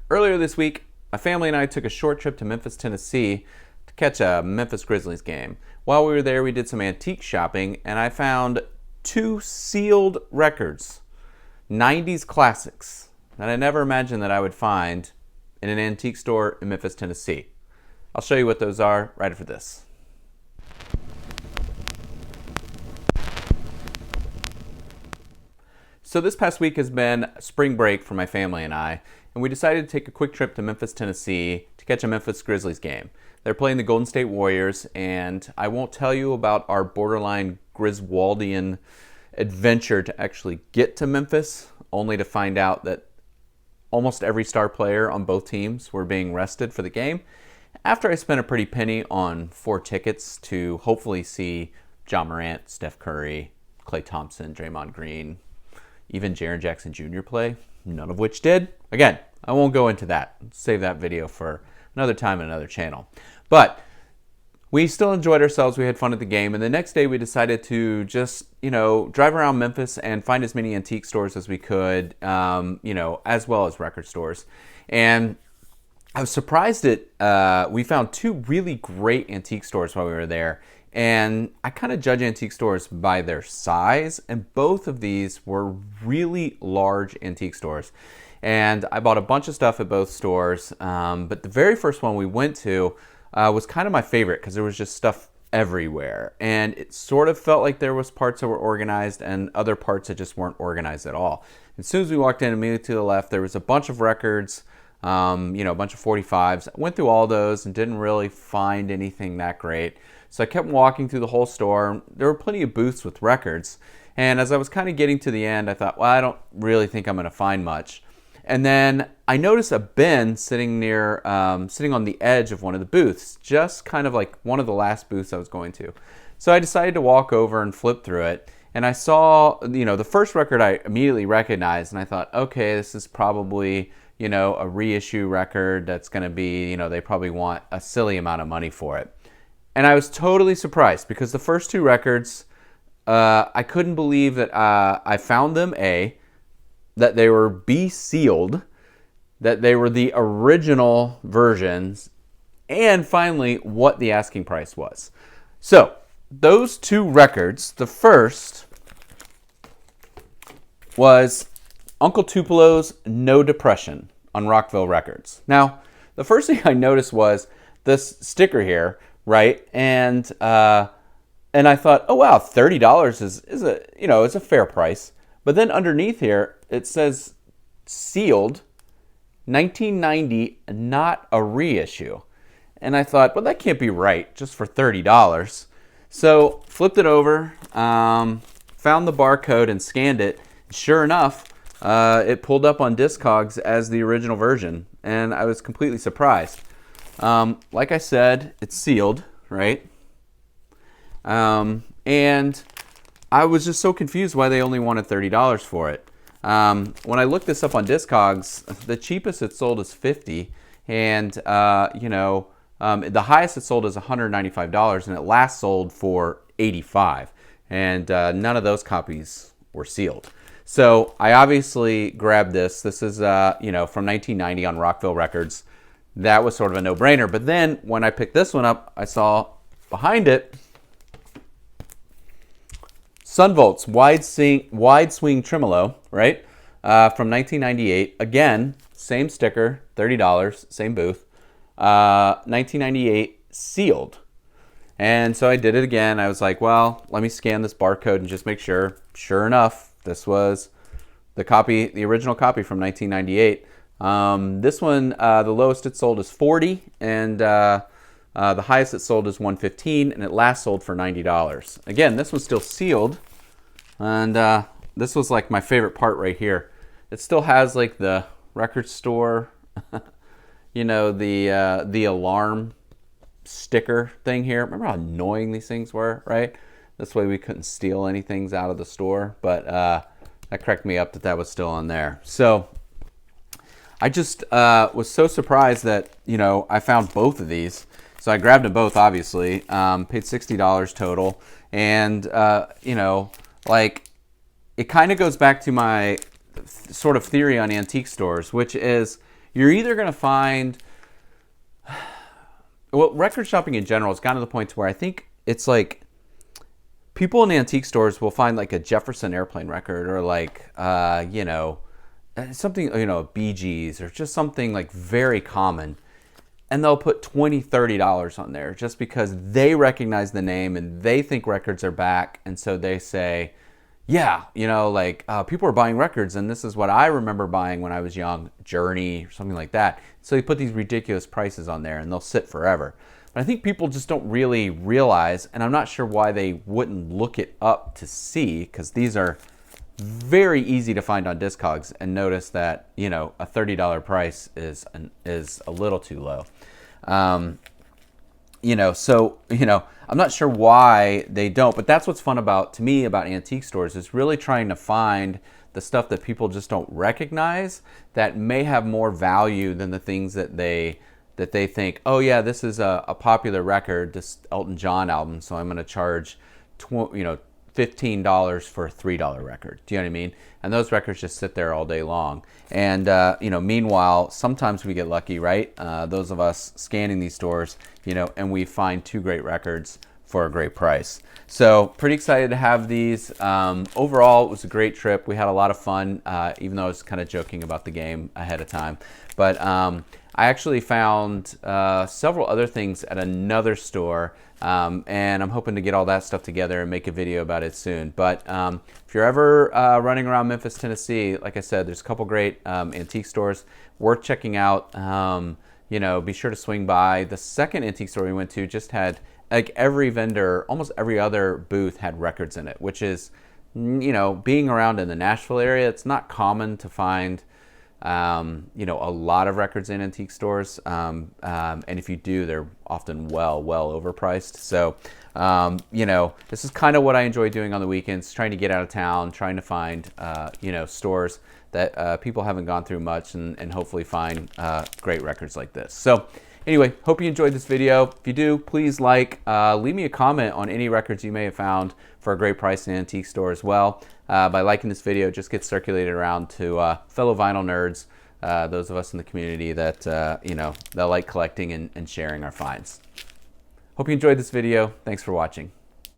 Earlier this week, my family and I took a short trip to Memphis, Tennessee to catch a Memphis Grizzlies game. While we were there, we did some antique shopping, and I found two sealed records, 90's classics, that I never imagined that I would find in an antique store in Memphis, Tennessee. I'll show you what those are right after this. So this past week has been spring break for my family and I, and we decided to take a quick trip to Memphis, Tennessee to catch a Memphis Grizzlies game. They're playing the Golden State Warriors, and I won't tell you about our borderline Griswoldian adventure to actually get to Memphis, only to find out that almost every star player on both teams were being rested for the game. After I spent a pretty penny on 4 tickets to hopefully see Ja Morant, Steph Curry, Klay Thompson, Draymond Green, even Jaren Jackson Jr. play, none of which did. Again, I won't go into that. Save that video for another time and another channel. But we still enjoyed ourselves. We had fun at the game. And the next day we decided to just, drive around Memphis and find as many antique stores as we could, as well as record stores. And I was surprised that we found 2 really great antique stores while we were there. And I kind of judge antique stores by their size, and both of these were really large antique stores. And I bought a bunch of stuff at both stores, but the very first one we went to was kind of my favorite because there was just stuff everywhere. And it sort of felt like there was parts that were organized and other parts that just weren't organized at all. As soon as we walked in, immediately to the left, there was a bunch of records, a bunch of 45s. I went through all those and didn't really find anything that great. So I kept walking through the whole store. There were plenty of booths with records. And as I was kind of getting to the end, I thought, well, I don't really think I'm going to find much. And then I noticed a bin sitting on the edge of one of the booths, just kind of like one of the last booths I was going to. So I decided to walk over and flip through it. And I saw, the first record I immediately recognized. And I thought, okay, this is probably, a reissue record that's going to be, they probably want a silly amount of money for it. And I was totally surprised because the first 2 records, I couldn't believe that I found them, A, that they were B, sealed, that they were the original versions, and finally, what the asking price was. So, those 2 records, the first was Uncle Tupelo's No Depression on Rockville Records. Now, the first thing I noticed was this sticker here, right? And I thought, oh wow, $30 is a fair price. But then underneath here it says sealed, 1990, not a reissue. And I thought, well, that can't be right, just for $30. So flipped it over, found the barcode and scanned it. Sure enough, it pulled up on Discogs as the original version, and I was completely surprised. Like I said, it's sealed, right? And I was just so confused why they only wanted $30 for it. When I looked this up on Discogs, the cheapest it sold is $50, and the highest it sold is $195, and it last sold for $85, and none of those copies were sealed. So I obviously grabbed this. This is from 1990 on Rockville Records. That was sort of a no-brainer. But then when I picked this one up, I saw behind it Sunvolt's wide swing tremolo, right? From 1998. Again, same sticker, $30, same booth. 1998, sealed. And so I did it again. I was like, well, let me scan this barcode and just make sure. Sure enough, this was the original copy from 1998. This one, the lowest it sold is $40, and the highest it sold is $115, and it last sold for $90. Again, this one's still sealed, and this was like my favorite part right here. It still has like the record store, the alarm sticker thing here. Remember how annoying these things were, right? This way we couldn't steal anything out of the store, but that cracked me up that was still on there. So I just was so surprised that, I found both of these. So I grabbed them both, obviously, paid $60 total. And, it kind of goes back to my sort of theory on antique stores, which is, you're either going to find, well, record shopping in general has gotten to the point to where I think it's like people in antique stores will find like a Jefferson Airplane record, or like, you know, something, you know, Bee Gees, or just something like very common. And they'll put $20, $30 on there just because they recognize the name and they think records are back. And so they say, yeah, you know, like people are buying records and this is what I remember buying when I was young, Journey or something like that. So they put these ridiculous prices on there and they'll sit forever. But I think people just don't really realize, and I'm not sure why they wouldn't look it up to see, because these are very easy to find on Discogs, and notice that, you know, a $30 price is a little too low. You know, so, you know, I'm not sure why they don't, but that's what's fun about, to me, about antique stores, is really trying to find the stuff that people just don't recognize that may have more value than the things that they think, oh yeah, this is a popular record, this Elton John album, so I'm going to charge, you know, $15 for a $3 record. Do you know what I mean? And those records just sit there all day long. And, you know, meanwhile, sometimes we get lucky, right? Those of us scanning these stores, you know, and we find 2 great records for a great price. So pretty excited to have these. Overall, it was a great trip. We had a lot of fun, even though I was kind of joking about the game ahead of time. But I actually found several other things at another store, and I'm hoping to get all that stuff together and make a video about it soon. But if you're ever running around Memphis, Tennessee, like I said, there's a couple great antique stores worth checking out. You know, be sure to swing by. The second antique store we went to just had, like, every vendor, almost every other booth had records in it, which is, you know, being around in the Nashville area, it's not common to find, you know, a lot of records in antique stores, and if you do, they're often well overpriced. So, you know, this is kind of what I enjoy doing on the weekends, trying to get out of town, trying to find, you know, stores that people haven't gone through much, and hopefully find great records like this. So anyway, hope you enjoyed this video. If you do, please like, leave me a comment on any records you may have found for a great price in an antique store as well. By liking this video, just gets circulated around to fellow vinyl nerds, those of us in the community that, you know, that like collecting and sharing our finds. Hope you enjoyed this video. Thanks for watching.